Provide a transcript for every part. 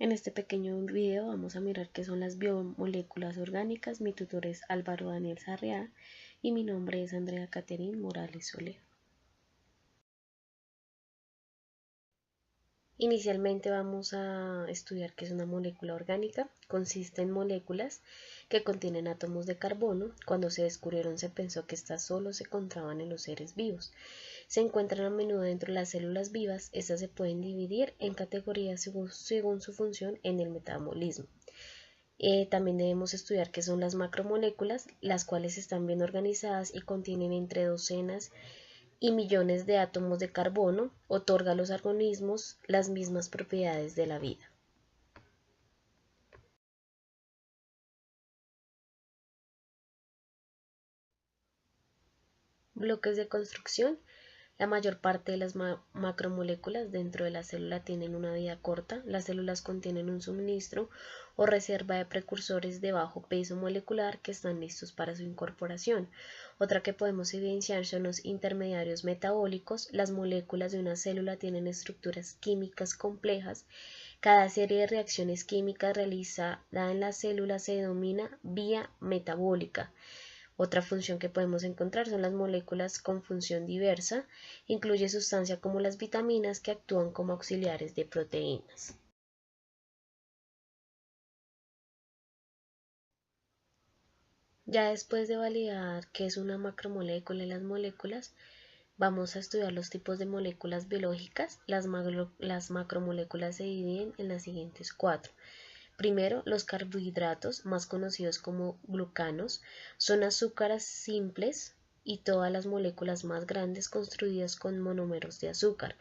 En este pequeño video vamos a mirar qué son las biomoléculas orgánicas. Mi tutor es Álvaro Daniel Sarriá y mi nombre es Andrea Caterín Morales Soler. Inicialmente vamos a estudiar qué es una molécula orgánica. Consiste en moléculas que contienen átomos de carbono. Cuando se descubrieron se pensó que estas solo se encontraban en los seres vivos. Se encuentran a menudo dentro de las células vivas. Estas se pueden dividir en categorías según su función en el metabolismo. También debemos estudiar qué son las macromoléculas, las cuales están bien organizadas y contienen entre docenas y millones de átomos de carbono. Otorga a los organismos las mismas propiedades de la vida. Bloques de construcción. La mayor parte de las macromoléculas dentro de la célula tienen una vida corta. Las células contienen un suministro o reserva de precursores de bajo peso molecular que están listos para su incorporación. Otra que podemos evidenciar son los intermediarios metabólicos. Las moléculas de una célula tienen estructuras químicas complejas. Cada serie de reacciones químicas realizada en la célula se denomina vía metabólica. Otra función que podemos encontrar son las moléculas con función diversa. Incluye sustancias como las vitaminas que actúan como auxiliares de proteínas. Ya después de validar qué es una macromolécula y las moléculas, vamos a estudiar los tipos de moléculas biológicas. Las macromoléculas se dividen en las siguientes cuatro. Primero, los carbohidratos, más conocidos como glucanos, son azúcares simples y todas las moléculas más grandes construidas con monómeros de azúcar.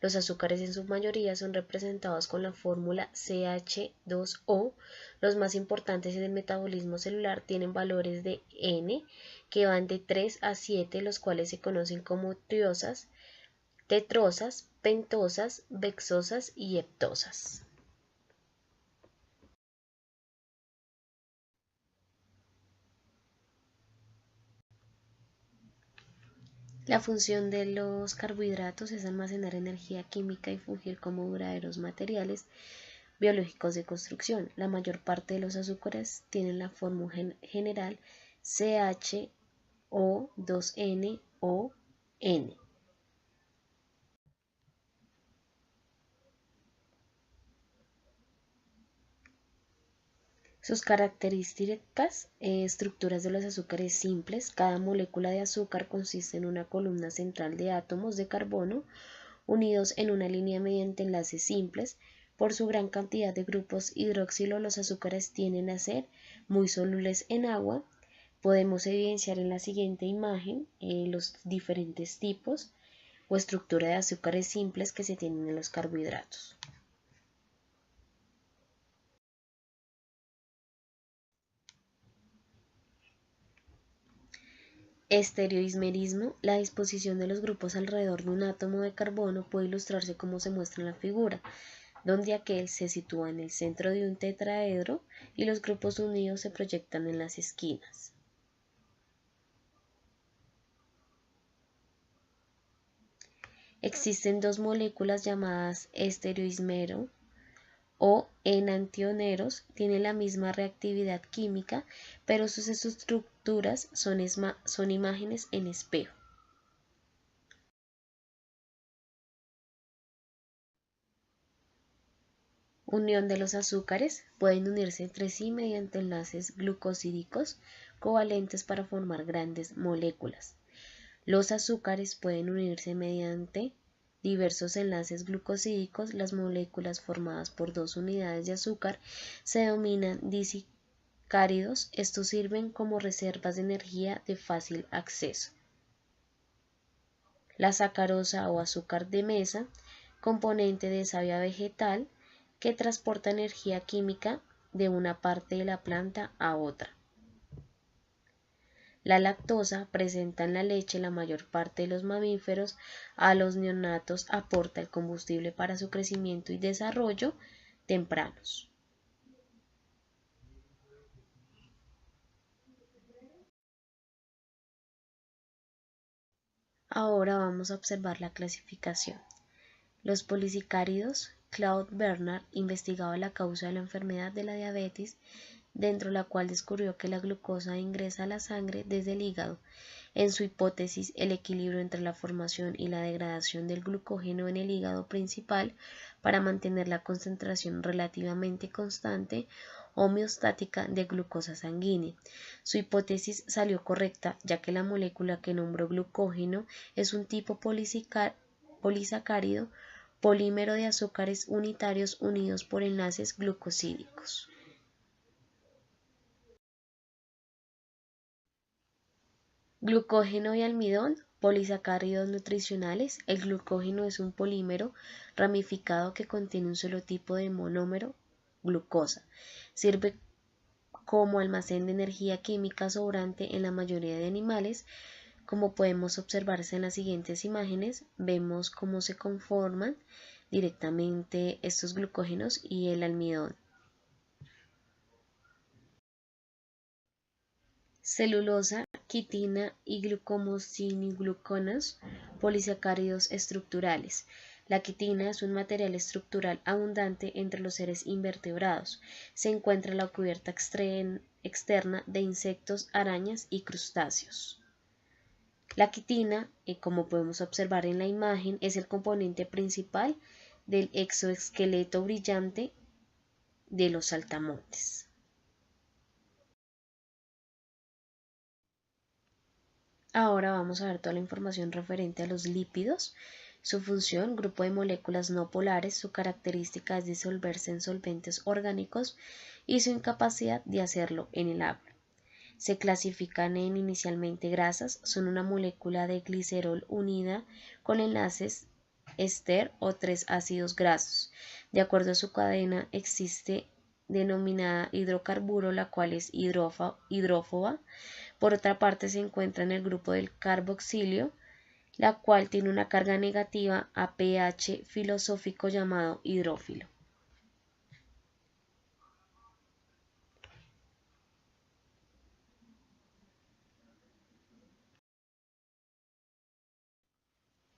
Los azúcares en su mayoría son representados con la fórmula CH2O. Los más importantes en el metabolismo celular tienen valores de N que van de 3 a 7, los cuales se conocen como triosas, tetrosas, pentosas, bexosas y heptosas. La función de los carbohidratos es almacenar energía química y fungir como duraderos materiales biológicos de construcción. La mayor parte de los azúcares tienen la fórmula general CHO2NON. Sus características, estructuras de los azúcares simples. Cada molécula de azúcar consiste en una columna central de átomos de carbono unidos en una línea mediante enlaces simples. Por su gran cantidad de grupos hidroxilo, los azúcares tienden a ser muy solubles en agua. Podemos evidenciar en la siguiente imagen los diferentes tipos o estructura de azúcares simples que se tienen en los carbohidratos. Estereoismerismo. La disposición de los grupos alrededor de un átomo de carbono puede ilustrarse como se muestra en la figura, donde aquel se sitúa en el centro de un tetraedro y los grupos unidos se proyectan en las esquinas. Existen dos moléculas llamadas estereoismero o enantiómeros. Tienen la misma reactividad química, pero sus estructuras son imágenes en espejo. Unión de los azúcares. Pueden unirse entre sí mediante enlaces glucosídicos covalentes para formar grandes moléculas. Los azúcares pueden unirse mediante diversos enlaces glucosídicos. Las moléculas formadas por dos unidades de azúcar se denominan disacáridos. Estos sirven como reservas de energía de fácil acceso. La sacarosa o azúcar de mesa, componente de savia vegetal que transporta energía química de una parte de la planta a otra. La lactosa, presente en la leche la mayor parte de los mamíferos. A los neonatos aporta el combustible para su crecimiento y desarrollo tempranos. Ahora vamos a observar la clasificación. Los polisacáridos, Claude Bernard investigaba la causa de la enfermedad de la diabetes, dentro de la cual descubrió que la glucosa ingresa a la sangre desde el hígado. En su hipótesis, el equilibrio entre la formación y la degradación del glucógeno en el hígado principal para mantener la concentración relativamente constante homeostática de glucosa sanguínea. Su hipótesis salió correcta, ya que la molécula que nombró glucógeno es un tipo polisacárido, polímero de azúcares unitarios unidos por enlaces glucosídicos. Glucógeno y almidón, polisacáridos nutricionales. El glucógeno es un polímero ramificado que contiene un solo tipo de monómero, glucosa. Sirve como almacén de energía química sobrante en la mayoría de animales. Como podemos observarse en las siguientes imágenes, vemos cómo se conforman directamente estos glucógenos y el almidón. Celulosa, quitina y glucosinogluconas, polisacáridos estructurales. La quitina es un material estructural abundante entre los seres invertebrados. Se encuentra en la cubierta externa de insectos, arañas y crustáceos. La quitina, como podemos observar en la imagen, es el componente principal del exoesqueleto brillante de los saltamontes. Ahora vamos a ver toda la información referente a los lípidos, su función, grupo de moléculas no polares, su característica es disolverse en solventes orgánicos y su incapacidad de hacerlo en el agua. Se clasifican en inicialmente grasas, son una molécula de glicerol unida con enlaces ester o 3 ácidos grasos. De acuerdo a su cadena existe denominada hidrocarburo, la cual es hidrófoba. Por otra parte se encuentra en el grupo del carboxilio, la cual tiene una carga negativa a pH filosófico llamado hidrófilo.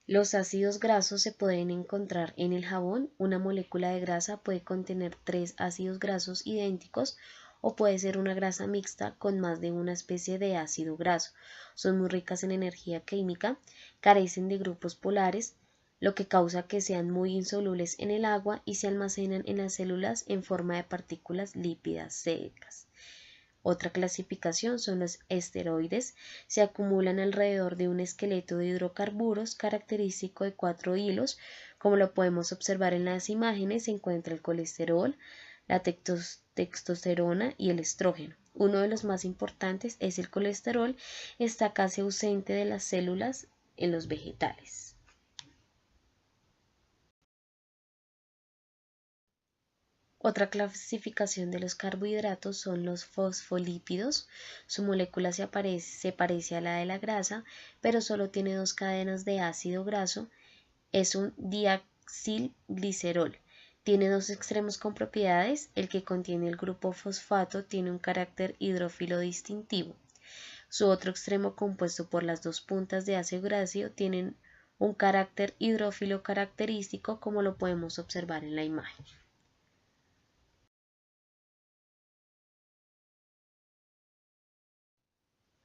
Los ácidos grasos se pueden encontrar en el jabón. Una molécula de grasa puede contener 3 ácidos grasos idénticos o puede ser una grasa mixta con más de una especie de ácido graso. Son muy ricas en energía química, carecen de grupos polares, lo que causa que sean muy insolubles en el agua y se almacenan en las células en forma de partículas lípidas secas. Otra clasificación son los esteroides. Se acumulan alrededor de un esqueleto de hidrocarburos característico de 4 hilos. Como lo podemos observar en las imágenes, se encuentra el colesterol, la testosterona y el estrógeno. Uno de los más importantes es el colesterol, está casi ausente de las células en los vegetales. Otra clasificación de los carbohidratos son los fosfolípidos. Su molécula se parece a la de la grasa, pero solo tiene 2 cadenas de ácido graso. Es un diacilglicerol. Tiene 2 extremos con propiedades. El que contiene el grupo fosfato tiene un carácter hidrófilo distintivo. Su otro extremo, compuesto por las 2 puntas de ácido graso, tienen un carácter hidrófilo característico, como lo podemos observar en la imagen.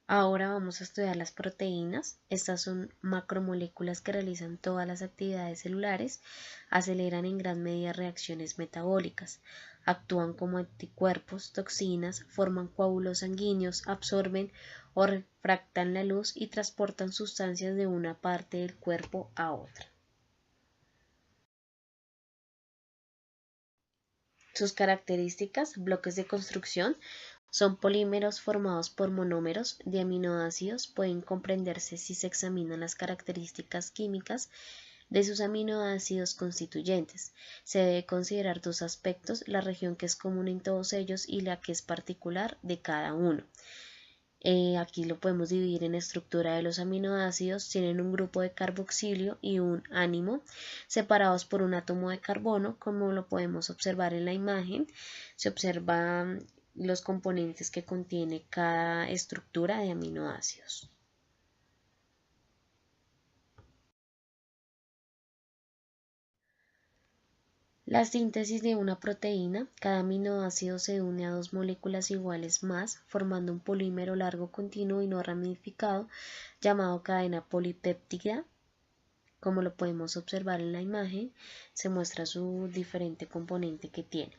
Ahora vamos a estudiar las proteínas. Estas son macromoléculas que realizan todas las actividades celulares, aceleran en gran medida reacciones metabólicas, actúan como anticuerpos, toxinas, forman coágulos sanguíneos, absorben o refractan la luz y transportan sustancias de una parte del cuerpo a otra. Sus características, bloques de construcción, son polímeros formados por monómeros de aminoácidos. Pueden comprenderse si se examinan las características químicas de sus aminoácidos constituyentes. Se debe considerar 2 aspectos, la región que es común en todos ellos y la que es particular de cada uno. Aquí lo podemos dividir en estructura de los aminoácidos. Tienen un grupo de carboxilio y un ánimo separados por un átomo de carbono, como lo podemos observar en la imagen. Se observan los componentes que contiene cada estructura de aminoácidos. La síntesis de una proteína: cada aminoácido se une a dos moléculas iguales más, formando un polímero largo continuo y no ramificado llamado cadena polipéptida. Como lo podemos observar en la imagen, se muestra su diferente componente que tiene.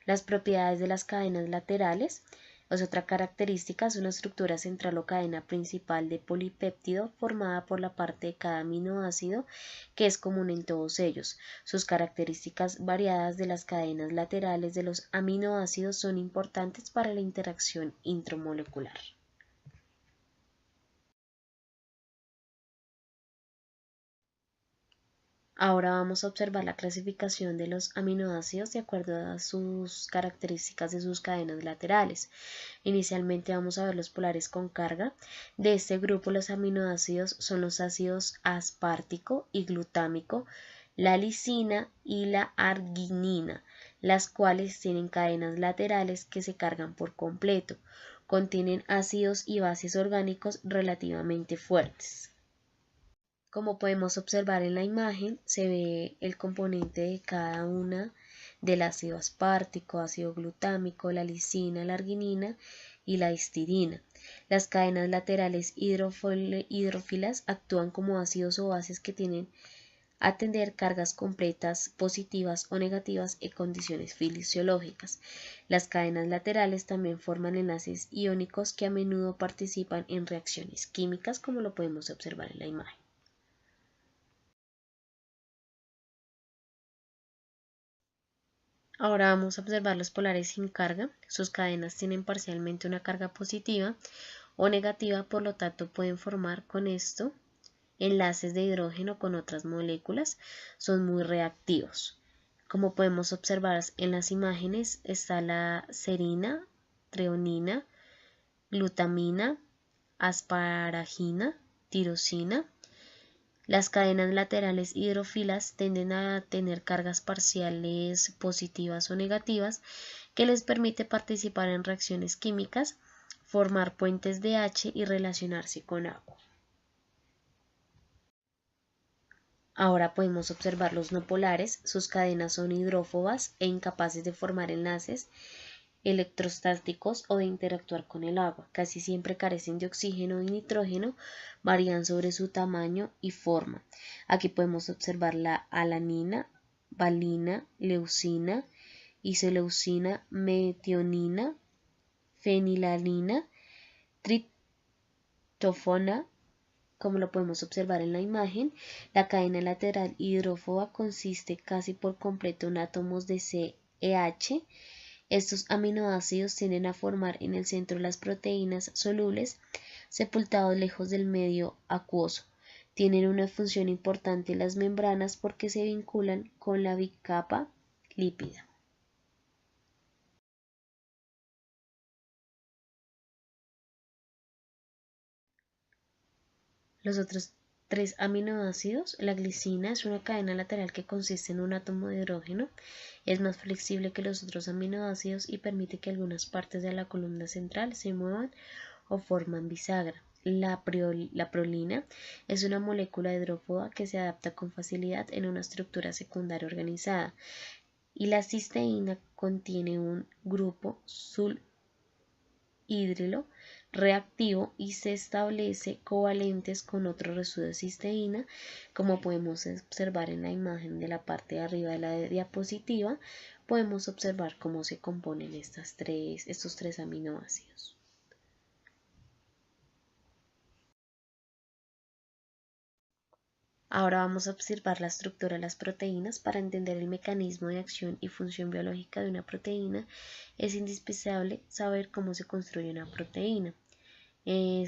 Las propiedades de las cadenas laterales. Otra característica es una estructura central o cadena principal de polipéptido formada por la parte de cada aminoácido que es común en todos ellos. Sus características variadas de las cadenas laterales de los aminoácidos son importantes para la interacción intramolecular. Ahora vamos a observar la clasificación de los aminoácidos de acuerdo a sus características de sus cadenas laterales. Inicialmente vamos a ver los polares con carga. De este grupo los aminoácidos son los ácidos aspartico y glutámico, la lisina y la arginina, las cuales tienen cadenas laterales que se cargan por completo. Contienen ácidos y bases orgánicos relativamente fuertes. Como podemos observar en la imagen, se ve el componente de cada una del ácido aspartico, ácido glutámico, la lisina, la arginina y la histidina. Las cadenas laterales hidrófilas actúan como ácidos o bases que tienen a tener cargas completas positivas o negativas en condiciones fisiológicas. Las cadenas laterales también forman enlaces iónicos que a menudo participan en reacciones químicas, como lo podemos observar en la imagen. Ahora vamos a observar los polares sin carga. Sus cadenas tienen parcialmente una carga positiva o negativa, por lo tanto pueden formar con esto enlaces de hidrógeno con otras moléculas. Son muy reactivos. Como podemos observar en las imágenes, está la serina, treonina, glutamina, asparagina, tirosina. Las cadenas laterales hidrófilas tienden a tener cargas parciales positivas o negativas que les permite participar en reacciones químicas, formar puentes de H y relacionarse con agua. Ahora podemos observar los no polares. Sus cadenas son hidrófobas e incapaces de formar enlaces electrostáticos o de interactuar con el agua. Casi siempre carecen de oxígeno y nitrógeno, varían sobre su tamaño y forma. Aquí podemos observar la alanina, valina, leucina, isoleucina, metionina, fenilalina, triptófana. Como lo podemos observar en la imagen, la cadena lateral hidrófoba consiste casi por completo en átomos de CEH. Estos aminoácidos tienden a formar en el centro las proteínas solubles, sepultados lejos del medio acuoso. Tienen una función importante en las membranas porque se vinculan con la bicapa lípida. Los otros tres aminoácidos: la glicina es una cadena lateral que consiste en un átomo de hidrógeno. Es más flexible que los otros aminoácidos y permite que algunas partes de la columna central se muevan o forman bisagra. La prolina es una molécula hidrófoba que se adapta con facilidad en una estructura secundaria organizada. Y la cisteína contiene un grupo sulhidrilo reactivo y se establece covalentes con otro residuo de cisteína, como podemos observar en la imagen de la parte de arriba de la diapositiva. Podemos observar cómo se componen estos tres aminoácidos. Ahora vamos a observar la estructura de las proteínas. Para entender el mecanismo de acción y función biológica de una proteína, es indispensable saber cómo se construye una proteína.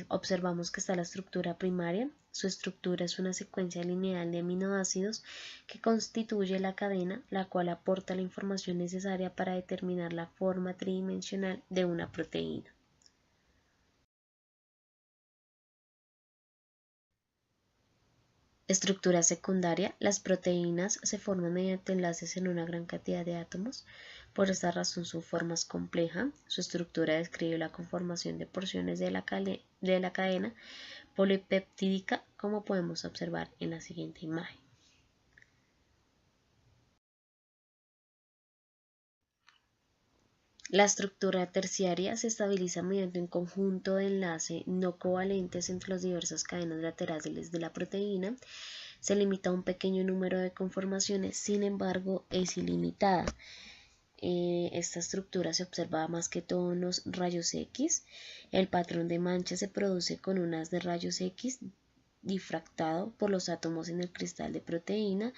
Observamos que está la estructura primaria. Su estructura es una secuencia lineal de aminoácidos que constituye la cadena, la cual aporta la información necesaria para determinar la forma tridimensional de una proteína. Estructura secundaria. Las proteínas se forman mediante enlaces en una gran cantidad de átomos. Por esta razón su forma es compleja. Su estructura describe la conformación de porciones de la cadena polipeptídica, como podemos observar en la siguiente imagen. La estructura terciaria se estabiliza mediante un conjunto de enlace no covalentes entre las diversas cadenas laterales de la proteína. Se limita a un pequeño número de conformaciones, sin embargo, es ilimitada. Esta estructura se observa más que todo en los rayos X. El patrón de mancha se produce con un haz de rayos X difractado por los átomos en el cristal de proteína,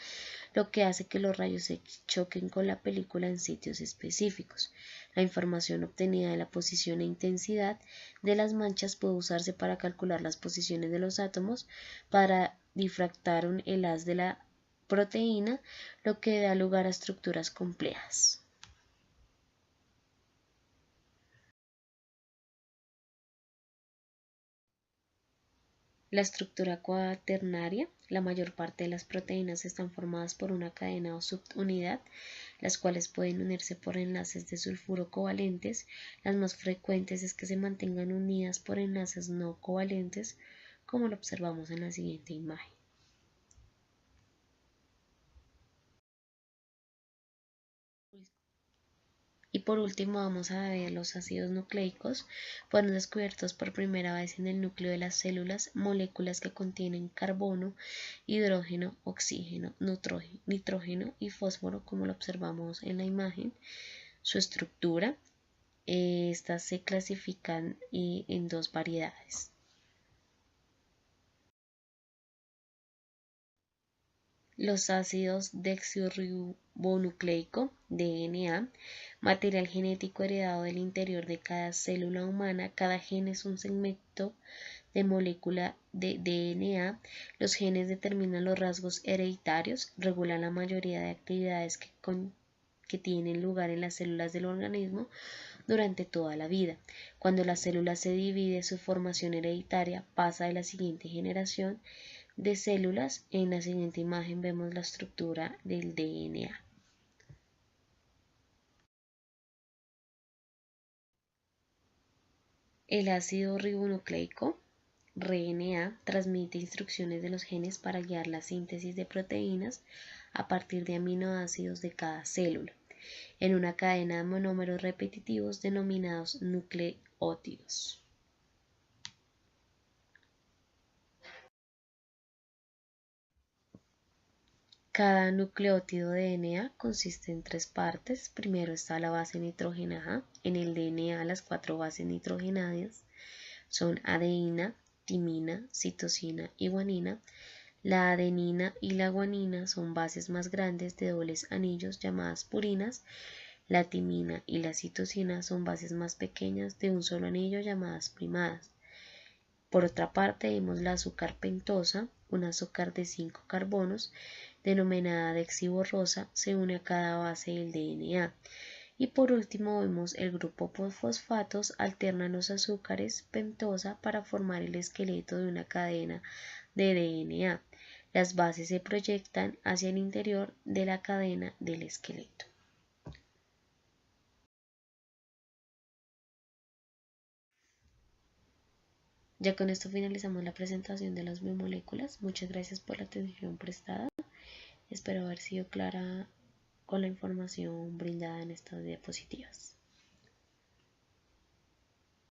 lo que hace que los rayos X choquen con la película en sitios específicos. La información obtenida de la posición e intensidad de las manchas puede usarse para calcular las posiciones de los átomos para difractar el haz de la proteína, lo que da lugar a estructuras complejas. La estructura cuaternaria. La mayor parte de las proteínas están formadas por una cadena o subunidad, las cuales pueden unirse por enlaces de sulfuro covalentes. Las más frecuentes es que se mantengan unidas por enlaces no covalentes, como lo observamos en la siguiente imagen. Y por último vamos a ver los ácidos nucleicos. Fueron descubiertos por primera vez en el núcleo de las células moléculas que contienen carbono, hidrógeno, oxígeno, nitrógeno y fósforo, como lo observamos en la imagen. Su estructura, estas se clasifican en dos variedades. Los ácidos desoxirribonucleico, DNA, material genético heredado del interior de cada célula humana. Cada gen es un segmento de molécula de DNA. Los genes determinan los rasgos hereditarios, regulan la mayoría de actividades que tienen lugar en las células del organismo durante toda la vida. Cuando la célula se divide, su formación hereditaria pasa de la siguiente generación de células. En la siguiente imagen vemos la estructura del DNA. El ácido ribonucleico, RNA, transmite instrucciones de los genes para guiar la síntesis de proteínas a partir de aminoácidos de cada célula, en una cadena de monómeros repetitivos denominados nucleótidos. Cada nucleótido de DNA consiste en tres partes. Primero está la base nitrogenada. En el DNA las cuatro bases nitrogenadas son adenina, timina, citosina y guanina. La adenina y la guanina son bases más grandes de dobles anillos llamadas purinas. La timina y la citosina son bases más pequeñas de un solo anillo llamadas primadas. Por otra parte, vemos la azúcar pentosa, un azúcar de 5 carbonos, denominada deoxirribosa, se une a cada base del DNA. Y por último vemos el grupo fosfatos, alternan los azúcares pentosa para formar el esqueleto de una cadena de DNA. Las bases se proyectan hacia el interior de la cadena del esqueleto. Ya con esto finalizamos la presentación de las biomoléculas. Muchas gracias por la atención prestada. Espero haber sido clara con la información brindada en estas diapositivas.